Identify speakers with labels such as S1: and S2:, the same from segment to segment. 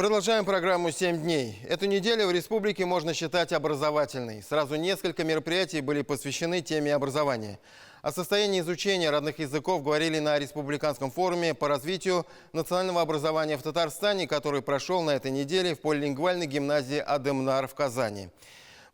S1: Продолжаем программу «7 дней». Эту неделю в республике можно считать образовательной. Сразу несколько мероприятий были посвящены теме образования. О состоянии изучения родных языков говорили на Республиканском форуме по развитию национального образования в Татарстане, который прошел на этой неделе в полилингвальной гимназии «Адемнар» в Казани.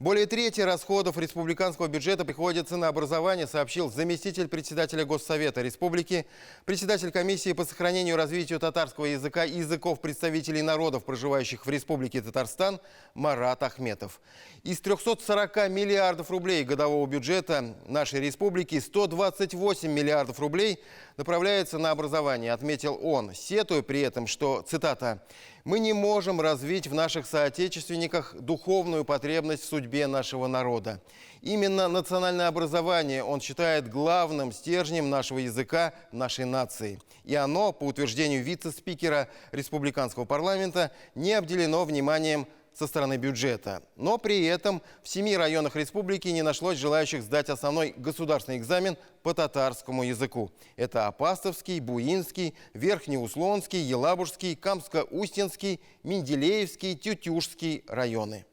S1: Более трети расходов республиканского бюджета приходится на образование, сообщил заместитель председателя Госсовета Республики, председатель комиссии по сохранению и развитию татарского языка и языков представителей народов, проживающих в Республике Татарстан, Марат Ахметов. Из 340 миллиардов рублей годового бюджета нашей республики 128 миллиардов рублей направляется на образование, отметил он, сетуя при этом, что, цитата, «мы не можем развить в наших соотечественниках духовную потребность в судьбе нашего народа». Именно национальное образование он считает главным стержнем нашего языка, нашей нации. И оно, по утверждению вице-спикера республиканского парламента, не обделено вниманием со стороны бюджета. Но при этом в 7 районах республики не нашлось желающих сдать основной государственный экзамен по татарскому языку. Это Апастовский, Буинский, Верхнеуслонский, Елабужский, Камско-Устинский, Менделеевский, Тютюжский районы.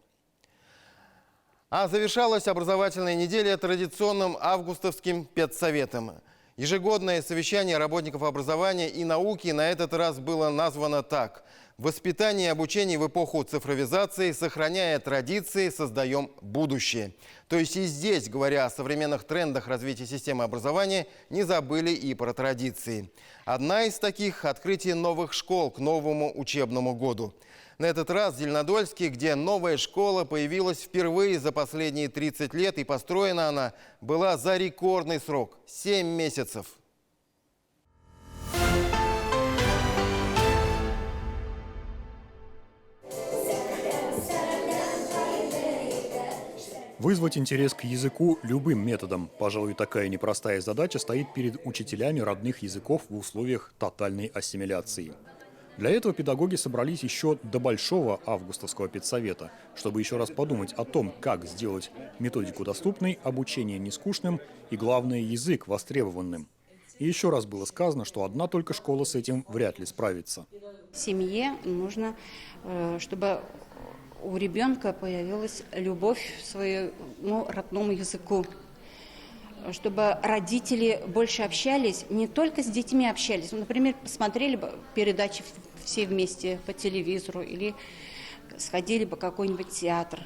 S1: А завершалась образовательная неделя традиционным августовским педсоветом. Ежегодное совещание работников образования и науки на этот раз было названо так: «Воспитание и обучение в эпоху цифровизации, сохраняя традиции, создаем будущее». То есть и здесь, говоря о современных трендах развития системы образования, не забыли и про традиции. Одна из таких – открытие новых школ к новому учебному году. На этот раз в Зеленодольске, где новая школа появилась впервые за последние 30 лет, и построена она была за рекордный срок – 7 месяцев.
S2: Вызвать интерес к языку любым методом. Пожалуй, такая непростая задача стоит перед учителями родных языков в условиях тотальной ассимиляции. Для этого педагоги собрались еще до большого августовского педсовета, чтобы еще раз подумать о том, как сделать методику доступной, обучение нескучным и, главное, язык востребованным. И еще раз было сказано, что одна только школа с этим вряд ли справится.
S3: Семье нужно, чтобы у ребенка появилась любовь к своему родному языку, чтобы родители больше общались, не только с детьми общались. Например, посмотрели бы передачи все вместе по телевизору или сходили бы в какой-нибудь театр.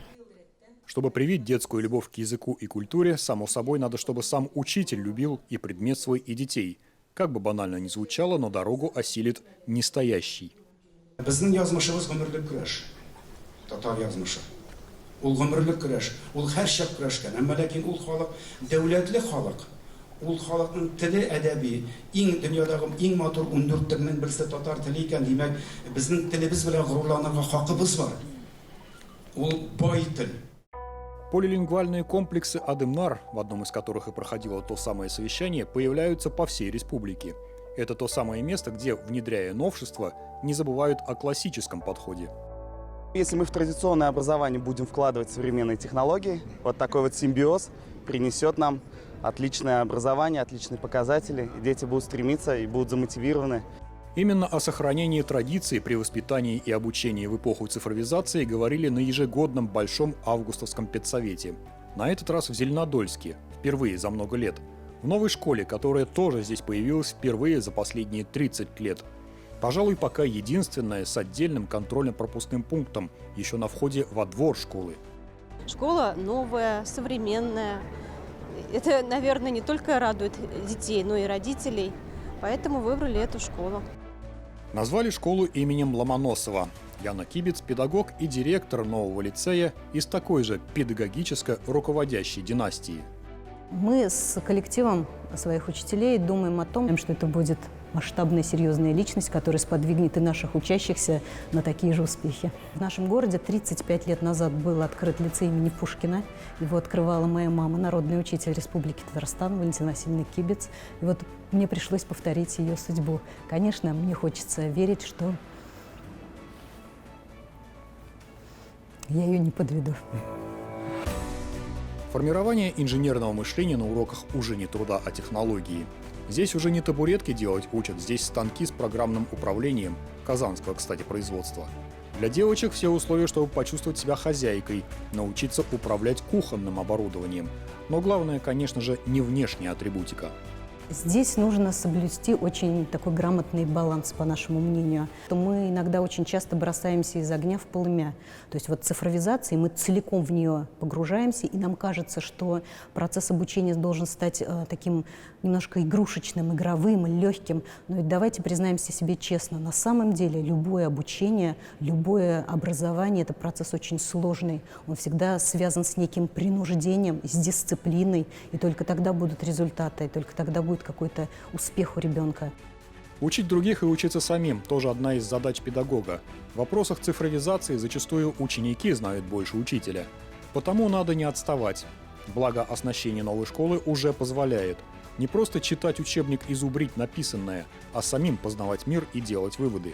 S2: Чтобы привить детскую любовь к языку и культуре, само собой, надо, чтобы сам учитель любил и предмет свой, и детей. Как бы банально ни звучало, но дорогу осилит настоящий.
S4: Татар язмышы. Ул гомерлек көрәш, ул һәр чак көрәшкән, әмма ләкин ул халык дәүләтле халык. Ул халыкның теле әдәби, иң дөньядагы иң матур 14 телнең берсе татар теле икән, димәк, безнең телебез белән горурланырга хакыбыз бар. Ул бай тел.
S2: Полилингвальные комплексы «Адемнар», в одном из которых и проходило то самое совещание, появляются по всей республике. Это то самое место, где, внедряя новшества, не забывают о классическом подходе.
S5: Если мы в традиционное образование будем вкладывать современные технологии, вот такой вот симбиоз принесет нам отличное образование, отличные показатели, и дети будут стремиться и будут замотивированы.
S2: Именно о сохранении традиций при воспитании и обучении в эпоху цифровизации говорили на ежегодном большом августовском педсовете. На этот раз в Зеленодольске, впервые за много лет. В новой школе, которая тоже здесь появилась впервые за последние 30 лет. Пожалуй, пока единственная с отдельным контрольно-пропускным пунктом еще на входе во двор школы.
S6: Школа новая, современная. Это, наверное, не только радует детей, но и родителей. Поэтому выбрали эту школу.
S2: Назвали школу именем Ломоносова. Яна Кибец – педагог и директор нового лицея из такой же педагогическо-руководящей династии.
S7: Мы с коллективом своих учителей думаем о том, что это будет масштабная, серьезная личность, которая сподвигнет и наших учащихся на такие же успехи. В нашем городе 35 лет назад был открыт лицей имени Пушкина. Его открывала моя мама, народный учитель Республики Татарстан Валентина Васильевна Кибец. И вот мне пришлось повторить ее судьбу. Конечно, мне хочется верить, что я ее не подведу.
S2: Формирование инженерного мышления на уроках уже не труда, а технологии. Здесь уже не табуретки делать учат, здесь станки с программным управлением, казанского, кстати, производства. Для девочек все условия, чтобы почувствовать себя хозяйкой, научиться управлять кухонным оборудованием. Но главное, конечно же, не внешняя атрибутика.
S7: Здесь нужно соблюсти очень такой грамотный баланс, по нашему мнению. Мы иногда очень часто бросаемся из огня в полымя. То есть вот цифровизации мы целиком в нее погружаемся, и нам кажется, что процесс обучения должен стать таким немножко игрушечным, игровым, легким. Но ведь давайте признаемся себе честно, на самом деле любое обучение, любое образование – это процесс очень сложный. Он всегда связан с неким принуждением, с дисциплиной, и только тогда будут результаты, и только тогда будет какой-то успех у ребенка.
S2: Учить других и учиться самим – тоже одна из задач педагога. В вопросах цифровизации зачастую ученики знают больше учителя. Потому надо не отставать. Благо, оснащение новой школы уже позволяет не просто читать учебник и зубрить написанное, а самим познавать мир и делать выводы.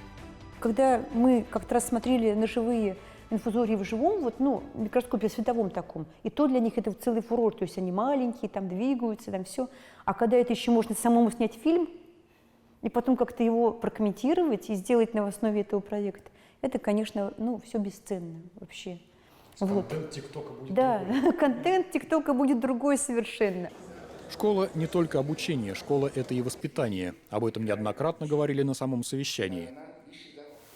S8: Когда мы как-то раз смотрели на живые инфузории в живом, вот, в микроскопе световом таком, и то для них это целый фурор, то есть они маленькие, там двигаются, там все. А когда это еще можно самому снять фильм, и потом как-то его прокомментировать и сделать на основе этого проекта, это, конечно, все бесценно вообще.
S2: Контент ТикТока будет
S8: другой. Да, контент ТикТока будет другой совершенно.
S2: Школа не только обучение, школа – это и воспитание. Об этом неоднократно говорили на самом совещании.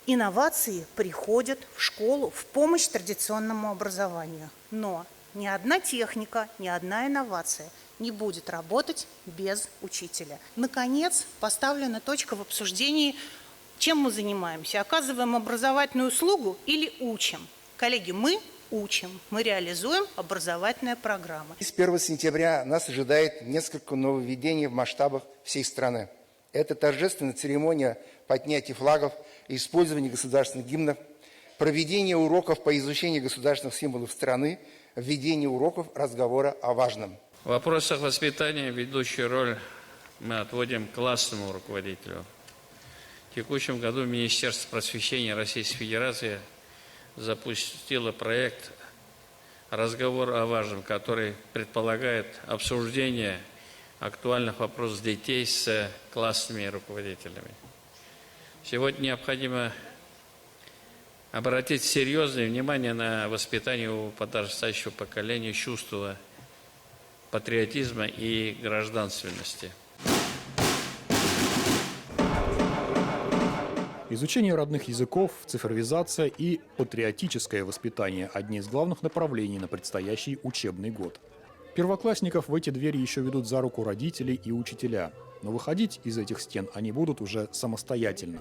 S9: Инновации приходят в школу в помощь традиционному образованию. Но ни одна техника, ни одна инновация не будет работать без учителя. Наконец, поставлена точка в обсуждении, чем мы занимаемся. Оказываем образовательную услугу или учим? Коллеги, мы учим, мы реализуем образовательные программы.
S10: С 1 сентября нас ожидает несколько нововведений в масштабах всей страны. Это торжественная церемония поднятия флагов и использования государственных гимнов, проведение уроков по изучению государственных символов страны, введение уроков разговора о важном.
S11: В вопросах воспитания ведущую роль мы отводим классному руководителю. В текущем году Министерство просвещения Российской Федерации запустило проект «Разговор о важном», который предполагает обсуждение актуальных вопросов детей с классными руководителями. Сегодня необходимо обратить серьезное внимание на воспитание у подрастающего поколения чувства патриотизма и гражданственности.
S2: Изучение родных языков, цифровизация и патриотическое воспитание – одни из главных направлений на предстоящий учебный год. Первоклассников в эти двери еще ведут за руку родители и учителя, но выходить из этих стен они будут уже самостоятельно.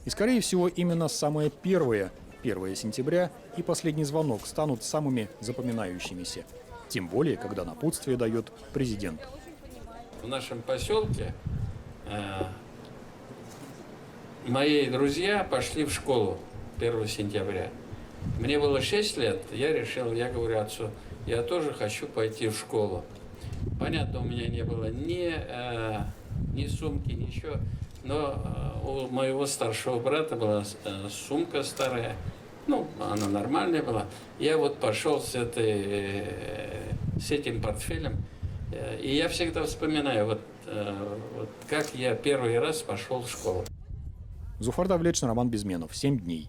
S2: И, скорее всего, именно самое первое, 1 сентября и последний звонок станут самыми запоминающимися. Тем более, когда напутствие дает президент.
S11: В нашем поселке мои друзья пошли в школу 1 сентября. Мне было 6 лет, я говорю отцу, я тоже хочу пойти в школу. Понятно, у меня не было ни сумки, ничего, но у моего старшего брата была сумка старая, она нормальная была. Я вот пошел с этим портфелем, и я всегда вспоминаю, как я первый раз пошел в школу.
S2: Зуфар Давлетшин, Роман Безменов. 7 дней.